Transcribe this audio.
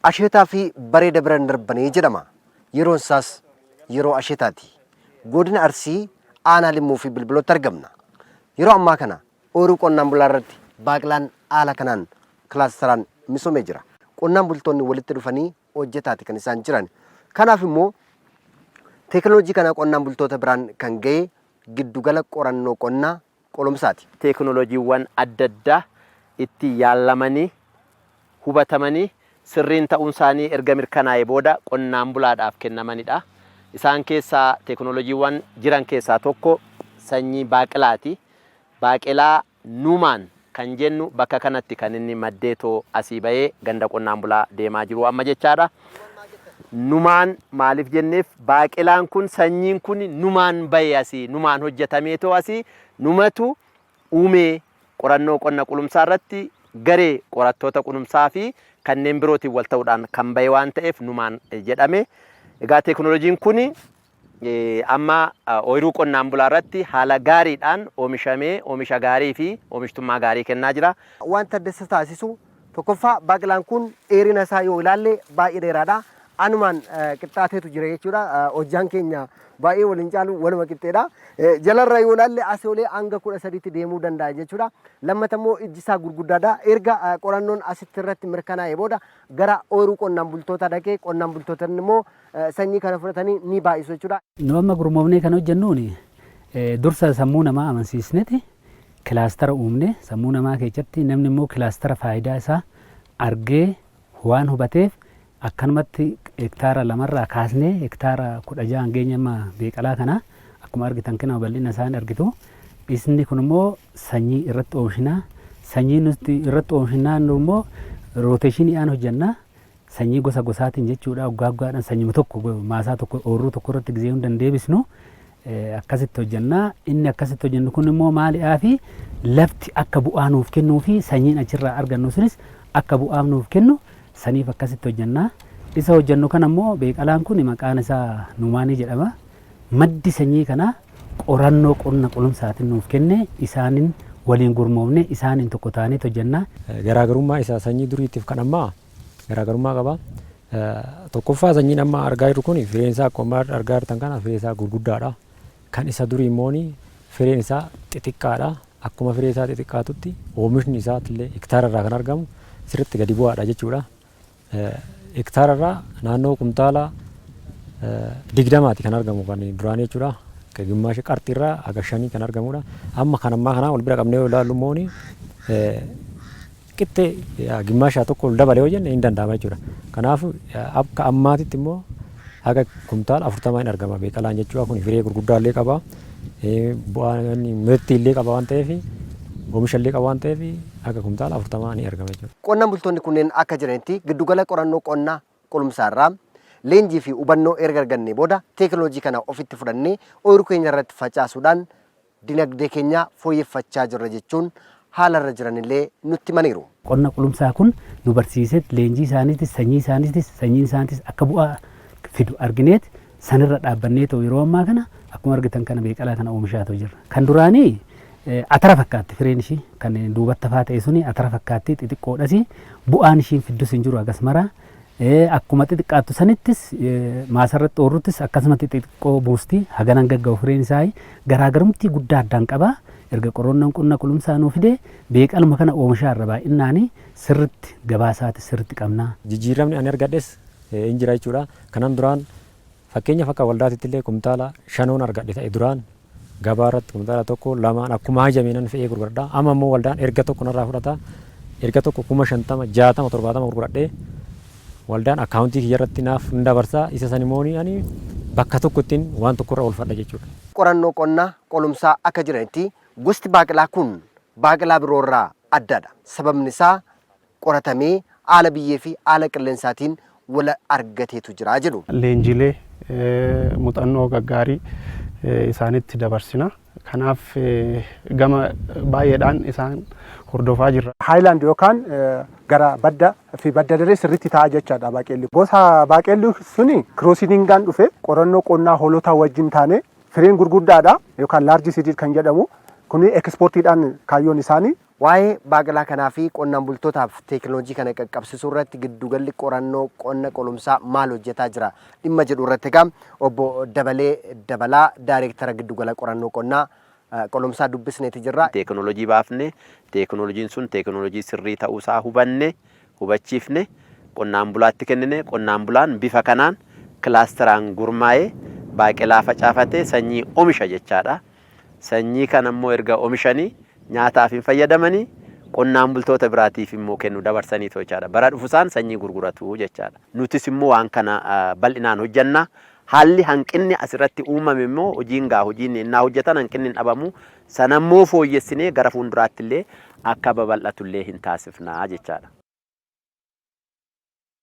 Asheetaa fi bareeda biraan darbanii jedhama. Yeroon isaas yeroo asheetaati. Godina Arsii aanaa Limmuu fi Bilbilotti argamna. Yeroo ammaa kana ooyiruu qonnaan bulaa irratti baaqelaan haala kanaan kilaasteraan misoomee jira. Qonnaan bultoonni walitti dhufanii hojjetaati kan isaan jiran. Kanaaf immoo teekinooloojii kana qonnaan bultoota biraan kan ga'e giddugala qorannoo qonnaa qolomsaati. Teekinooloojiiwwan adda addaa itti yaalamanii hubatamanii sirriin ta'uun isaanii erga mirkanaa'ee booda qonnaan bulaadhaaf kennamanidha. Isaan keessaa teekinooloojiiwwan jiran keessaa tokko sanyii baaqelaati. Baaqelaa nuumaan kan jennu bakka kanatti kan inni maddeetoo asii ba'ee ganda qonnaan bulaa deemaa jiru amma jechaadha. Numaan maaliif jenneef baaqelaan kun sanyiin kun numaan ba'ee asii numaan hojjetameetoo asii numatu uumee qorannoo qonna qulumsaa irratti garee qorattoota qulumsaa fi kanneen birootiin wal ta'uudhaan kan ba'e waan ta'eef numaan jedhame. Egaa teekinooloojiin kun amma ooyiruu qonnaan bulaa irratti haala gaariidhaan oomishamee oomisha gaarii fi oomishtummaa gaarii kennaa jira. Wanta adda taasisu tokkoffaa baaqelaan kun dheerina isaa yoo ilaalle baay'ee dheeraadha. Anumaan qixxaateetu jira jechuudha. Hojjaan keenya baay'ee waliin caalu waluma qixxeedha. Jalarra yoo ilaalle asii olee hanga 13tti deemuu danda'a jechuudha. Lammata immoo ijji isaa gurguddaadha. Erga qorannoon asitti irratti mirkanaa'ee booda gara ooyiruu qonnaan bultoota dhaqee qonnaan bultootaan immoo sanyii kana fudhatanii ni baay'isu jechuudha. Nu amma gurmoofnee kan hojjennuun dursa sammuu namaa amansiisneeti kilaastara uumne sammuu namaa keessatti namni immoo kilaastara faayidaa isaa argee waan hubateef akkanumatti hektaara 2 kaasnee hektaara 16 hangeenya amma beeqalaa kana akkuma argitan kana bal'ina isaan argitu. Isni kun immoo sanyii irratti oomishinaa. Sanyii nuti irratti oomishinaa immoo rooteeshiniidhaan hojjennaa. Sanyii gosa gosaatiin jechuudha. Waggaadhaan sanyii tokko maasaa tokko ooyiruu tokko irratti gizee hundan deebisnu akkasitti hojjennaa. Inni akkasitti hojjennu kun immoo maaliidhaa fi lafti akka bu'aa nuuf kennuu fi sanyiin achirraa argannu sunis akka bu'aa nuuf kennu saniif akkasitti hojjennaa. Isa hojjennu kana immoo beeqalaan kun maqaan isaa nuumaanii jedhama. Maddi sanyii kana qorannoo qonna qulumsaatiin nuuf kenne isaaniin waliin gurmoofne isaaniin tokko taanee hojjennaa. Garaagarummaa isaa sanyii duriitiif kan ammaa garaagarummaa qaba. Tokkoffaa sanyiin amma argaa jirru kun fireen isaa akkuma argaa jirtan kana fireen isaa gurguddaadha. Kan isa durii immoo fireen isaa xixiqqaadha. Akkuma firee isaa xixiqqaatutti oomishni isaatiillee hektaara irraa kan argamu sirriitti gadi bu'aadha jechuudha. Hektaara irraa naannoo kumtaala 20 kan argamu kan duraan jechuudha. Gimmaashii qarxii irraa haga 5 kan argamudha. Amma kan ammaa kana wal bira qabnee yoo ilaallu immoo qixxee gimmaashaa tokko ol dabalee hojjenne hin danda'ama jechuudha. Kanaaf akka ammaatitti immoo haga kumtaala 40 hin argama beeqalaan jechuudha. Kun firee gurguddaa illee qaba. Bu'aan mirtii illee qaba waan ta'eef oomisha illee qaba waan ta'eef haga kumtaala 40 ni argama jechuudha. Qonnaan bultoonni kunneen akka jiranitti giddugala qorannoo qonnaa qulumsaarraa leenjii fi hubannoo erga argannee booda teekinooloojii kana ofitti fudhannee ooyiruu keenya irratti facaasuudhaan dinagdee keenya fooyyeffachaa jirra jechuun haala irra jiranillee nutti himaniiru. Qonna qulumsaa kun nu barsiisee leenjii isaaniitis sanyiin isaaniitis akka bu'aa fidu argineet sanirra dhaabbannee ta'u yeroo ammaa kana akkuma argitan kana beeqalaa kana oomishaa jirra. Kan duraanii atara fakkaatti fireen ishii kan duubatti hafaa ta'e suni atara fakkaatti xixiqqoodhas bu'aan ishiin fiddus hin jiru akkasumara. Akkuma xixiqqaattu sanittis maasarratti oorruttis akkasuma xixiqqoo buusti haganan gagga'u fireen isaa garaagarumtii guddaa addaan qaba. Erga qorannoon qonna qulumsaa nuu fide beeqaluma kana oomishaa irra baay'inaan sirriitti gabaasaati sirriitti qabna. Jijjiiramni ani argadhes hin jira jechuudha. Kanan duraan fakkeenyaaf akka waldaatitti illee kumtaala 5 argadhe ta'e duraan gabaa irratti kumtaala 1 2 akkuma hajameenan fe'ee gurguradha. Amma immoo waldaan erga tokko narraa fudhata. Erga tokko 50 60 70 gurguradhee waldaan akkaawuntii kiyya irratti naaf hin dabarsaa isa san immoo ani bakka tokkottiin waan tokko irra oolfadha jechuudha. Qorannoo qonnaa qolumsaa akka jiranitti gosti baaqelaa kun baaqelaa biroo irraa addaadha. Sababni isaa qoratamee haala biyyee fi haala qilleensaatiin wal argateetu jira jedhu. Leenjilee muuxannoo gaggaarii isaanitti dabarsina. Kanaaf gama baay'eedhaan isaan hordofaa jirra. Haayilaand yookaan gara badda fi badda daree sirriitti taa'aa jechaadha baaqelli. Gosa baaqelli suni kiroosiningaan dhufe qorannoo qonnaa hoolotaa wajjin taane fireen gurguddaadha yookaan laarji siidid kan jedhamu kuni ekspoortiidhaan kaayyoon isaanii Waa'ee baaqelaa kanaa fi qonnaan bultootaaf teekinooloojii kana qaqqabsiisuu irratti giddugalli qorannoo qonna qolumsaa maal hojjetaa jira dhimma jedhu irratti egaa obbo Dabalee Dabalaa daayireektara giddugala qorannoo qonnaa qolumsaa dubbisneeti jirra. Teekinooloojii baafne teekinooloojiin sun teekinooloojii sirrii ta'uusaa hubanne hubachiifne qonnaan bulaatti kennine qonnaan bulaan bifa kanaan kilaasteraan gurmaa'ee baaqelaa facaafatee sanyii oomisha jechaadha. Sanyii kana immoo erga oomishanii nyaataaf hin fayyadamanii qonnaan bultoota biraatiif immoo kennu dabarsanii jechaadha. Bara dhufusaan sanyii gurguratu jechaadha. Nutis immoo waan kana bal'inaan hojjanna. Haalli hanqinni asirratti uumame immoo hojiin innaa hojjetan hanqinni hin dhabamu. Sanammoo fooyyessinee gara fuulduraatti illee akka babal'atu illee hin taasifna jechaadha.